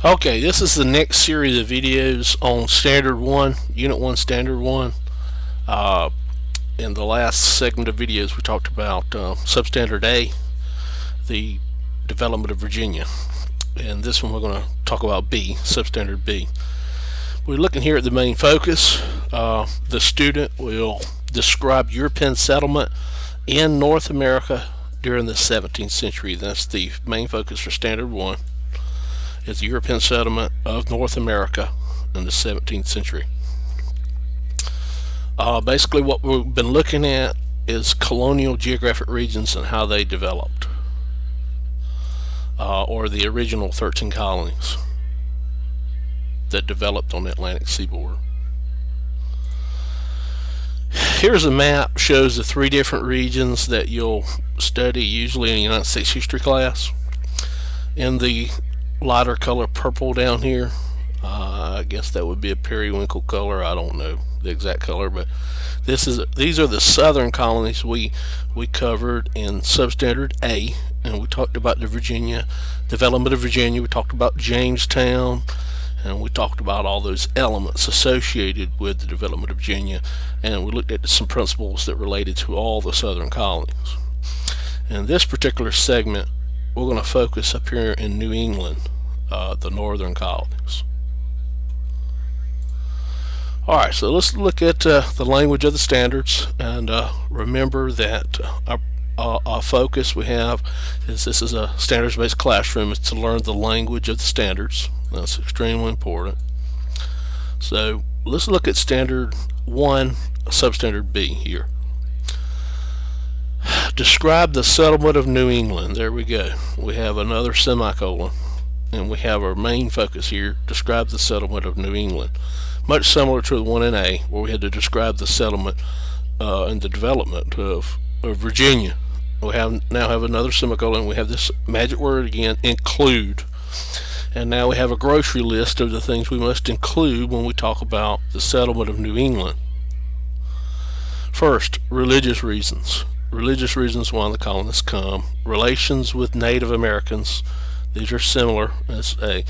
Okay, this is the next series of videos on Standard 1, Unit 1, Standard 1. In the last segment of videos we talked about Substandard A, the development of Virginia. And this one we're going to talk about B, Substandard B. We're looking here at the main focus. The student will describe European settlement in North America during the 17th century. That's the main focus for Standard 1. Is the European settlement of North America in the 17th century. Basically what we've been looking at is colonial geographic regions and how they developed, or the original 13 colonies that developed on the Atlantic seaboard. Here's a map, shows the three different regions that you'll study usually in the United States history class. In the lighter color purple down here, I guess that would be a periwinkle color. I don't know the exact color, but these are the southern colonies we covered in Substandard A, and we talked about the development of Virginia. We talked about Jamestown, and we talked about all those elements associated with the development of Virginia, and we looked at some principles that related to all the southern colonies. In this particular segment, we're going to focus up here in New England, the northern colonies. Alright, so let's look at the language of the standards, and remember that our focus we have is this is a standards-based classroom. It's to learn the language of the standards. That's extremely important. So let's look at Standard 1, Substandard B here. Describe the settlement of New England. There we go. We have another semicolon, and we have our main focus here. Describe the settlement of New England. Much similar to the one in A, where we had to describe the settlement and the development of Virginia. We now have another semicolon. We have this magic word again, include. And now we have a grocery list of the things we must include when we talk about the settlement of New England. First, religious reasons. Religious reasons why the colonists come. Relations with Native Americans. These are similar as A.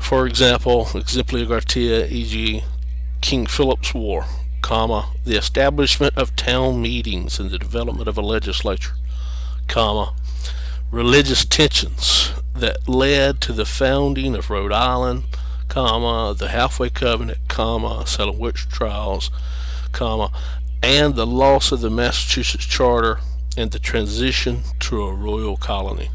For example, exemplia gratia, e.g. King Philip's War, comma, the establishment of town meetings and the development of a legislature, comma, religious tensions that led to the founding of Rhode Island, comma, the Halfway Covenant, comma, Salem witch trials, comma, and the loss of the Massachusetts Charter and the transition to a royal colony.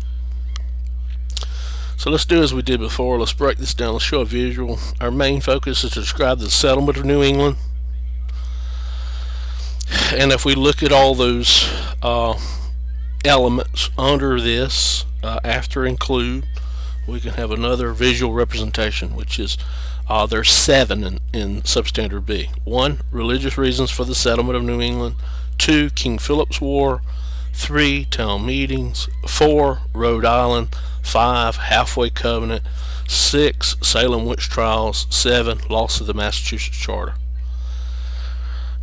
So let's do as we did before. Let's break this down. Let's show a visual. Our main focus is to describe the settlement of New England. And if we look at all those elements under this, after include, we can have another visual representation, which is there's 7 in Substandard B. 1, religious reasons for the settlement of New England. 2, King Philip's War. 3, town meetings. 4, Rhode Island. 5, Halfway Covenant. 6, Salem witch trials. 7, loss of the Massachusetts Charter.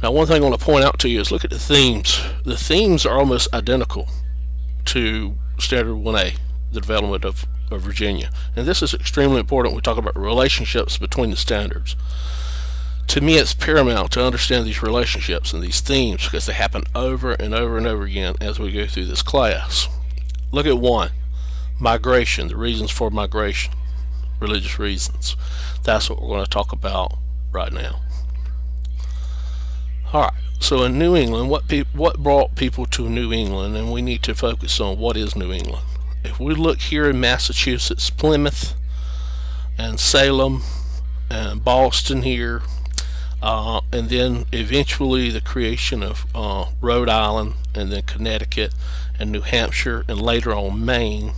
Now, one thing I want to point out to you is look at the themes. The themes are almost identical to Standard 1A, the development of Virginia. And this is extremely important when we talk about relationships between the standards. To me, it's paramount to understand these relationships and these themes because they happen over and over and over again as we go through this class. Look at 1, migration, the reasons for migration, religious reasons. That's what we're going to talk about right now. Alright, so in New England, what brought people to New England, and we need to focus on what is New England. If we look here in Massachusetts, Plymouth and Salem and Boston here, and then eventually the creation of Rhode Island, and then Connecticut and New Hampshire, and later on Maine.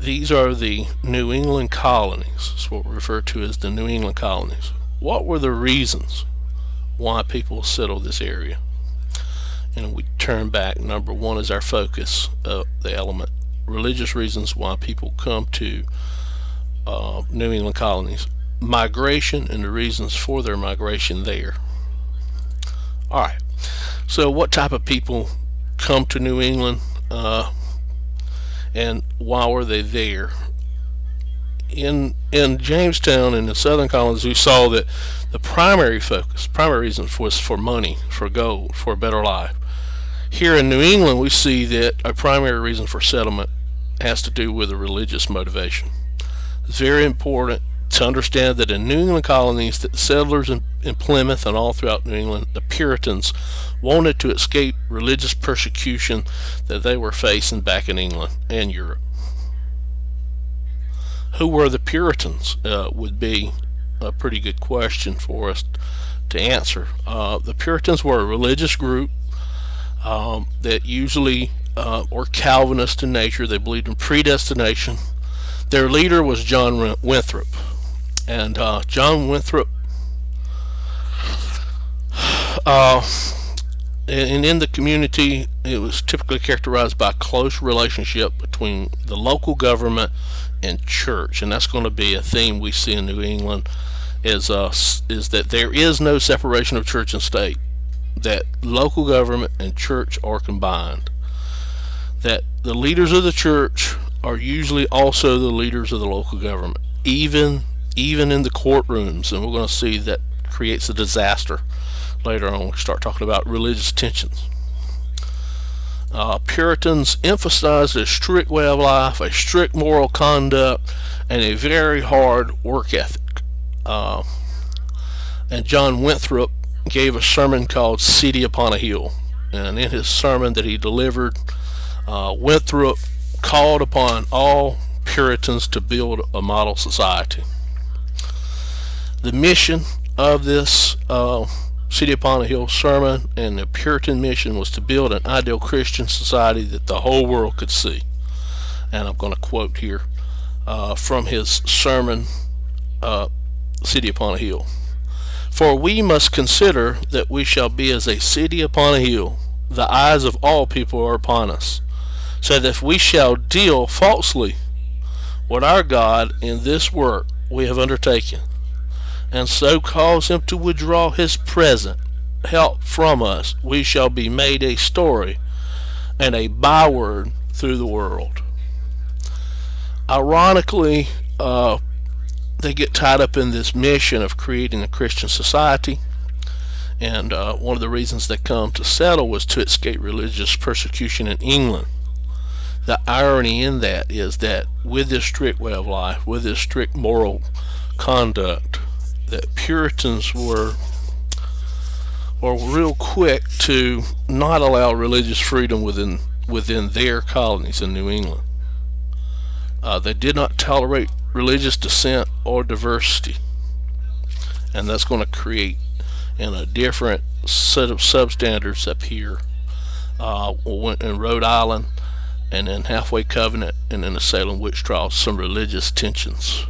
These are the New England colonies. That's what we refer to as the New England colonies. What were the reasons why people settled this area? And we turn back. Number 1 is our focus, the element. Religious reasons why people come to New England colonies. Migration and the reasons for their migration there. Alright, so what type of people come to New England? And why were they there? in Jamestown and the southern colonies, we saw that the primary reason was for money, for gold, for a better life. Here in New England, we see that a primary reason for settlement has to do with a religious motivation. It's very important to understand that in New England colonies, that the settlers in Plymouth and all throughout New England, the Puritans, wanted to escape religious persecution that they were facing back in England and Europe. Who were the Puritans would be a pretty good question for us to answer. The Puritans were a religious group that usually were Calvinist in nature. They believed in predestination. Their leader was John Winthrop. And John Winthrop, and in the community, it was typically characterized by a close relationship between the local government and church, and that's going to be a theme we see in New England. Is that there is no separation of church and state, that local government and church are combined, that the leaders of the church are usually also the leaders of the local government, even in the courtrooms, and we're going to see that creates a disaster later on when we start talking about religious tensions. Puritans emphasized a strict way of life, a strict moral conduct, and a very hard work ethic. And John Winthrop gave a sermon called City Upon a Hill, and in his sermon that he delivered, Winthrop called upon all Puritans to build a model society. The mission of this City Upon a Hill sermon and the Puritan mission was to build an ideal Christian society that the whole world could see. And I'm going to quote here from his sermon, City Upon a Hill. For we must consider that we shall be as a city upon a hill. The eyes of all people are upon us. So that if we shall deal falsely with our God in this work we have undertaken, and so cause him to withdraw his present help from us, we shall be made a story and a byword through the world. Ironically, they get tied up in this mission of creating a Christian society, and one of the reasons they come to settle was to escape religious persecution in England. The irony in that is that with this strict way of life, with this strict moral conduct, that Puritans were real quick to not allow religious freedom within their colonies in New England. They did not tolerate religious dissent or diversity, and that's going to create in a different set of substandards up here in Rhode Island and in Halfway Covenant and in the Salem witch trials, some religious tensions.